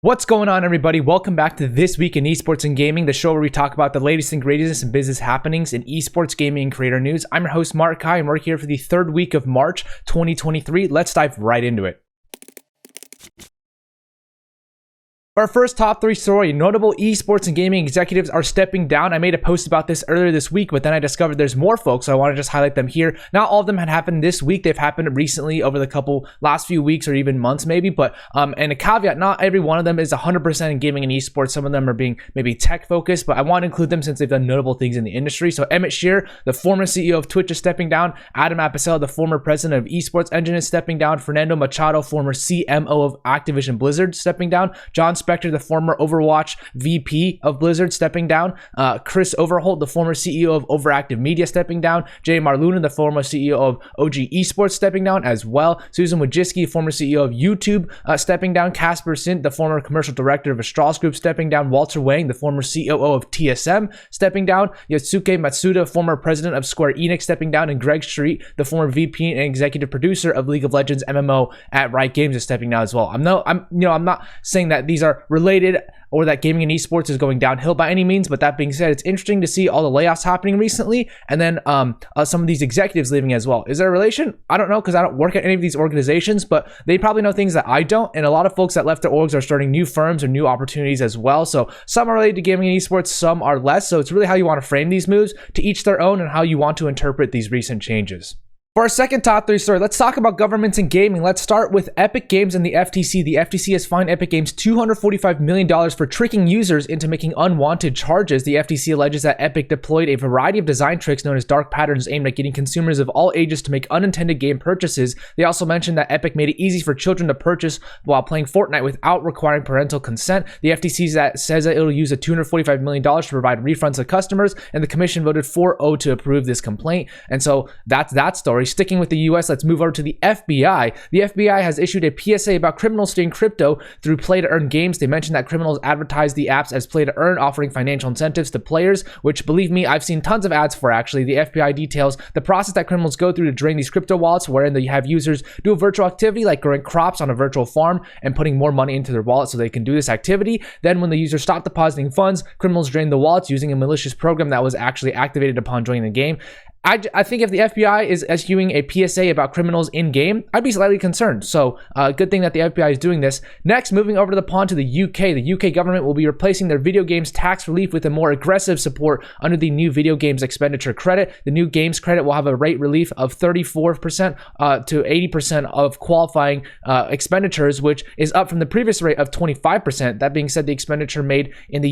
What's going on, everybody? Welcome back to This Week in Esports and Gaming, the show where we talk about the latest and greatest in business happenings in esports, gaming, and creator news. I'm your host, Mark Kai, and we're here for the third week of March 2023. Let's dive right into it. Our first top three story, notable esports and gaming executives are stepping down. I made a post about this earlier this week, but then I discovered there's more folks, so I want to just highlight them here. Not all of them had happened this week. They've happened recently over the last few weeks or even months maybe, but and a caveat, not every one of them is 100% in gaming and esports. Some of them are being maybe tech focused, but I want to include them since they've done notable things in the industry. So Emmett Shear, the former CEO of Twitch, is stepping down. Adam Apicella, the former president of Esports Engine, is stepping down. Fernando Machado, former CMO of Activision Blizzard, stepping down. John Spector, the former Overwatch VP of Blizzard, stepping down. Chris Overholt, the former CEO of Overactive Media, stepping down. Jay Marluna, the former CEO of OG Esports, stepping down as well. Susan Wojcicki, former CEO of YouTube, stepping down. Casper Sint, the former commercial director of Astralis Group, stepping down. Walter Wang, the former COO of TSM, stepping down. Yasuke Matsuda, former president of Square Enix, stepping down. And Greg Street, the former VP and executive producer of League of Legends MMO at Riot Games, is stepping down as well. I'm not saying that these are related or that gaming and esports is going downhill by any means, but that being said, it's interesting to see all the layoffs happening recently, and then some of these executives leaving as well. Is there a relation? I don't know, because I don't work at any of these organizations, but they probably know things that I don't, and a lot of folks that left their orgs are starting new firms or new opportunities as well. So some are related to gaming and esports, some are less. So it's really how you want to frame these moves, to each their own, and how you want to interpret these recent changes. For our second top three story, let's talk about governments and gaming. Let's start with Epic Games and the FTC. The FTC has fined Epic Games $245 million for tricking users into making unwanted charges. The FTC alleges that Epic deployed a variety of design tricks known as dark patterns aimed at getting consumers of all ages to make unintended game purchases. They also mentioned that Epic made it easy for children to purchase while playing Fortnite without requiring parental consent. The FTC says that it'll use a $245 million to provide refunds to customers, and the commission voted 4-0 to approve this complaint. And so that's that story. Sticking with the US, let's move over to the FBI. The FBI has issued a PSA about criminals stealing crypto through play-to-earn games. They mentioned that criminals advertise the apps as play-to-earn, offering financial incentives to players, which, believe me, I've seen tons of ads for actually. The FBI details the process that criminals go through to drain these crypto wallets, wherein they have users do a virtual activity like growing crops on a virtual farm and putting more money into their wallet so they can do this activity. Then when the users stop depositing funds, criminals drain the wallets using a malicious program that was actually activated upon joining the game. I think if the FBI is issuing a PSA about criminals in-game, I'd be slightly concerned. So good thing that the FBI is doing this. Next, moving over to the pond to the UK. The UK government will be replacing their video games tax relief with a more aggressive support under the new video games expenditure credit. The new games credit will have a rate relief of 34% to 80% of qualifying expenditures, which is up from the previous rate of 25%. That being said, the expenditure made in the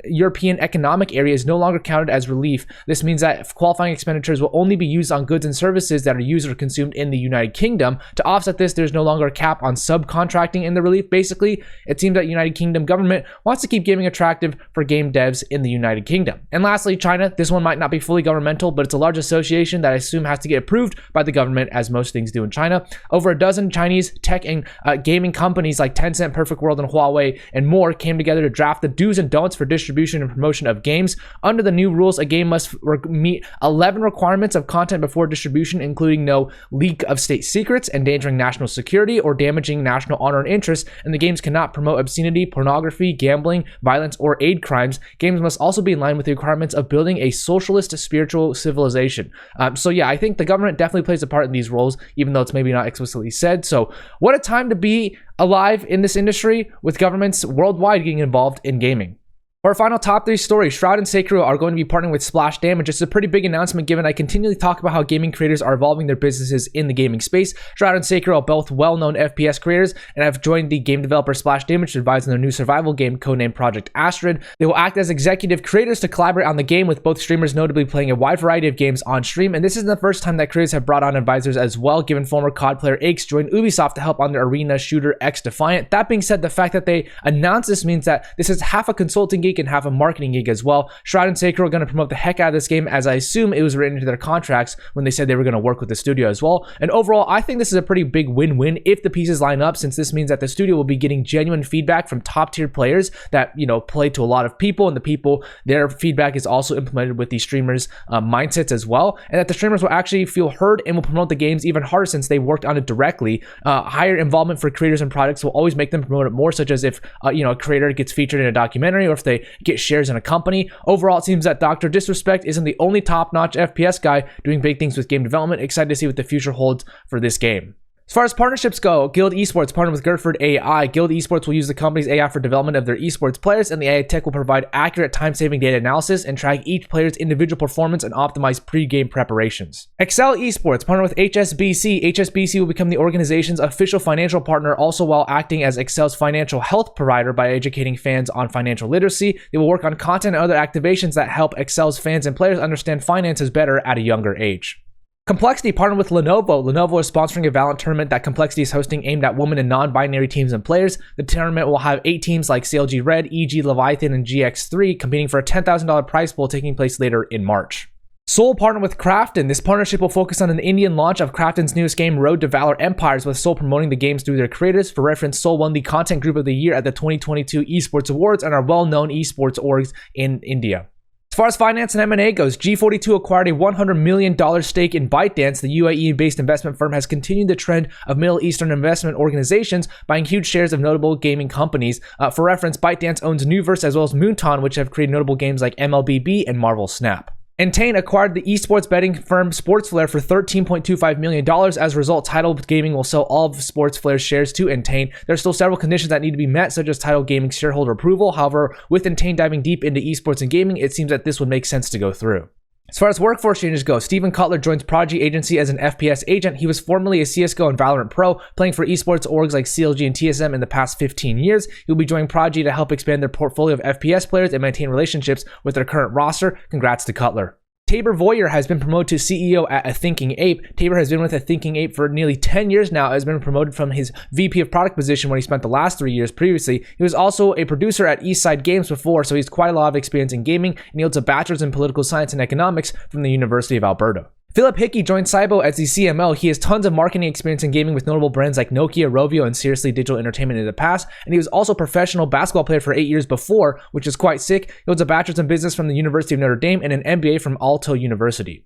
European Economic Area is no longer counted as relief. This means that qualifying expenditures will only be used on goods and services that are used or consumed in the United Kingdom. To offset this, there's no longer a cap on subcontracting in the relief. Basically, it seems that United Kingdom government wants to keep gaming attractive for game devs in the United Kingdom. And lastly, China. This one might not be fully governmental, but it's a large association that I assume has to get approved by the government, as most things do in China. Over a dozen Chinese tech and gaming companies like Tencent, Perfect World, and Huawei and more came together to draft the do's and don'ts for distribution and promotion of games. Under the new rules, a game must meet 11 requirements of content before distribution, including no leak of state secrets, endangering national security, or damaging national honor and interest, and the games cannot promote obscenity, pornography, gambling, violence, or aid crimes. Games must also be in line with the requirements of building a socialist spiritual civilization. So yeah, I think the government definitely plays a part in these roles, even though it's maybe not explicitly said. So what a time to be alive in this industry, with governments worldwide getting involved in gaming. For our final top three stories, Shroud and Sekiro are going to be partnering with Splash Damage. It's a pretty big announcement, given I continually talk about how gaming creators are evolving their businesses in the gaming space. Shroud and Sekiro are both well-known FPS creators and have joined the game developer Splash Damage to advise on their new survival game codenamed Project Astrid. They will act as executive creators to collaborate on the game, with both streamers notably playing a wide variety of games on stream. And this isn't the first time that creators have brought on advisors as well, given former COD player Aches joined Ubisoft to help on their arena shooter X Defiant. That being said, the fact that they announced this means that this is half a consulting gig gig and half a marketing gig as well. Shroud and Sacred are going to promote the heck out of this game, as I assume it was written into their contracts when they said they were going to work with the studio as well. And overall, I think this is a pretty big win-win if the pieces line up, since this means that the studio will be getting genuine feedback from top-tier players that, you know, play to a lot of people, and the people, their feedback is also implemented with the streamers' mindsets as well, and that the streamers will actually feel heard and will promote the games even harder since they worked on it directly. Higher involvement for creators and products will always make them promote it more, such as if a creator gets featured in a documentary or if they get shares in a company. Overall, it seems that Dr. Disrespect isn't the only top-notch FPS guy doing big things with game development. Excited to see what the future holds for this game. As far as partnerships go, Guild Esports partnered with 𝗠𝗿𝗖. Guild Esports will use the company's AI for development of their esports players, and the AI tech will provide accurate time-saving data analysis and track each player's individual performance and optimize pre-game preparations. 𝗠𝗿𝗶 partnered with HSBC. HSBC will become the organization's official financial partner, also while acting as Excel's financial health provider by educating fans on financial literacy. They will work on content and other activations that help Excel's fans and players understand finances better at a younger age. Complexity partnered with Lenovo. Lenovo is sponsoring a Valorant tournament that Complexity is hosting aimed at women and non-binary teams and players. The tournament will have 8 teams like CLG Red, EG, Leviathan, and GX3 competing for a $10,000 prize pool taking place later in March. Soul partnered with Krafton. This partnership will focus on an Indian launch of Krafton's newest game, Road to Valor Empires, with Soul promoting the games through their creators. For reference, Soul won the Content Group of the Year at the 2022 Esports Awards and are well-known esports orgs in India. As far as finance and M&A goes, G42 acquired a $100 million stake in ByteDance. The UAE-based investment firm has continued the trend of Middle Eastern investment organizations buying huge shares of notable gaming companies. For reference, ByteDance owns Nuverse as well as Moonton, which have created notable games like MLBB and Marvel Snap. Entain acquired the esports betting firm Sportsflare for $13.25 million. As a result, Tidal Gaming will sell all of Sportsflare's shares to Entain. There are still several conditions that need to be met, such as Tidal Gaming's shareholder approval. However, with Entain diving deep into esports and gaming, it seems that this would make sense to go through. As far as workforce changes go, Steven Cutler joins Prodigy Agency as an FPS agent. He was formerly a CSGO and Valorant pro, playing for esports orgs like CLG and TSM in the past 15 years. He will be joining Prodigy to help expand their portfolio of FPS players and maintain relationships with their current roster. Congrats to Cutler. Tabor Voyer has been promoted to CEO at 𝗠𝗿𝗐𝗐. Tabor has been with 𝗠𝗠𝗐𝗐 for nearly 10 years now, has been promoted from his VP of product position where he spent the last 3 years previously. He was also a producer at Eastside Games before, so he's quite a lot of experience in gaming, and he holds a bachelor's in political science and economics from the University of Alberta. Philip Hickey joined 𝗠𝗿𝗶 as the CMO. He has tons of marketing experience in gaming with notable brands like Nokia, Rovio, and Seriously Digital Entertainment in the past, and he was also a professional basketball player for 8 years before, which is quite sick. He holds a bachelor's in business from the University of Notre Dame and an MBA from Aalto University.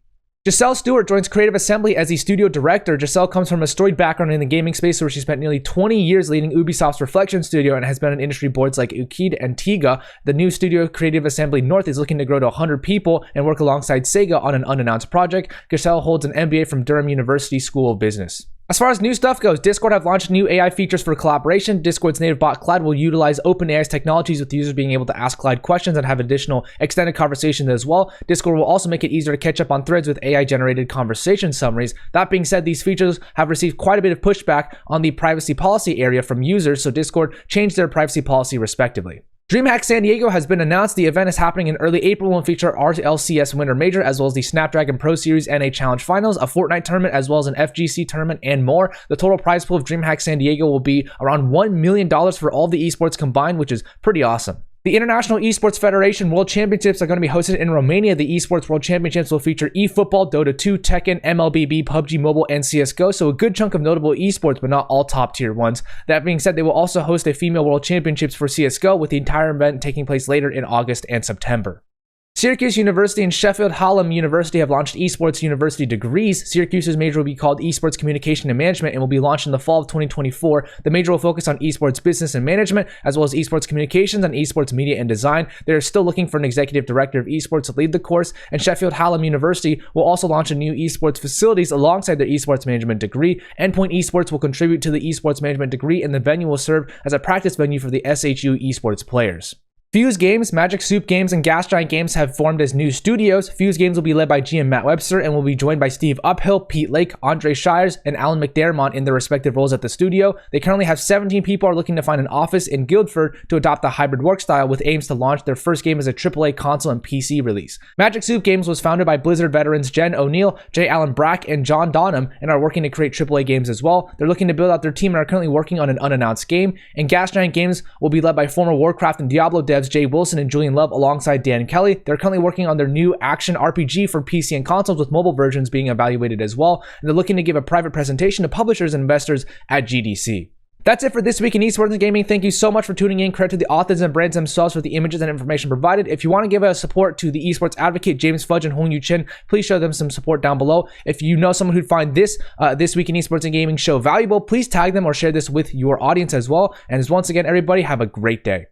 Giselle Stewart joins Creative Assembly as the studio director. Giselle comes from a storied background in the gaming space where she spent nearly 20 years leading Ubisoft's Reflection Studio and has been on industry boards like UKID and TIGA. The new studio, Creative Assembly North, is looking to grow to 100 people and work alongside Sega on an unannounced project. Giselle holds an MBA from Durham University School of Business. As far as new stuff goes, Discord have launched new AI features for collaboration. Discord's native bot Clyde will utilize OpenAI's technologies with users being able to ask Clyde questions and have additional extended conversations as well. Discord will also make it easier to catch up on threads with AI-generated conversation summaries. That being said, these features have received quite a bit of pushback on the privacy policy area from users, so Discord changed their privacy policy respectively. DreamHack San Diego has been announced. The event is happening in early April and will feature RLCS Winter Major, as well as the Snapdragon Pro Series NA Challenge Finals, a Fortnite tournament, as well as an FGC tournament, and more. The total prize pool of DreamHack San Diego will be around $1 million for all the esports combined, which is pretty awesome. The International Esports Federation World Championships are going to be hosted in Romania. The Esports World Championships will feature eFootball, Dota 2, Tekken, MLBB, PUBG Mobile, and CSGO, so a good chunk of notable esports, but not all top-tier ones. That being said, they will also host a Female World Championships for CSGO, with the entire event taking place later in August and September. Syracuse University and Sheffield Hallam University have launched Esports University degrees. Syracuse's major will be called Esports Communication and Management and will be launched in the fall of 2024. The major will focus on esports business and management, as well as esports communications and esports media and design. They are still looking for an executive director of esports to lead the course, and Sheffield Hallam University will also launch a new esports facilities alongside their esports management degree. Endpoint Esports will contribute to the esports management degree, and the venue will serve as a practice venue for the SHU esports players. Fuse Games, Magic Soup Games, and Gas Giant Games have formed as new studios. Fuse Games will be led by GM Matt Webster and will be joined by Steve Uphill, Pete Lake, Andre Shires, and Alan McDermott in their respective roles at the studio. They currently have 17 people are looking to find an office in Guildford to adopt the hybrid work style, with aims to launch their first game as a AAA console and PC release. Magic Soup Games was founded by Blizzard veterans Jen O'Neill, J. Allen Brack, and John Donham, and are working to create AAA games as well. They're looking to build out their team and are currently working on an unannounced game. And Gas Giant Games will be led by former Warcraft and Diablo devs as Jay Wilson and Julian Love alongside Dan Kelly. They're currently working on their new action RPG for PC and consoles, with mobile versions being evaluated as well, and they're looking to give a private presentation to publishers and investors at GDC. That's it for this week in esports and gaming. Thank you so much for tuning in. Credit to the authors and brands themselves for the images and information provided. If you want to give a support to the esports advocate James Fudge and Hong Yu Chin, please show them some support down below. If you know someone who'd find this this week in esports and gaming show valuable, please tag them or share this with your audience as well. And once again, everybody, have a great day.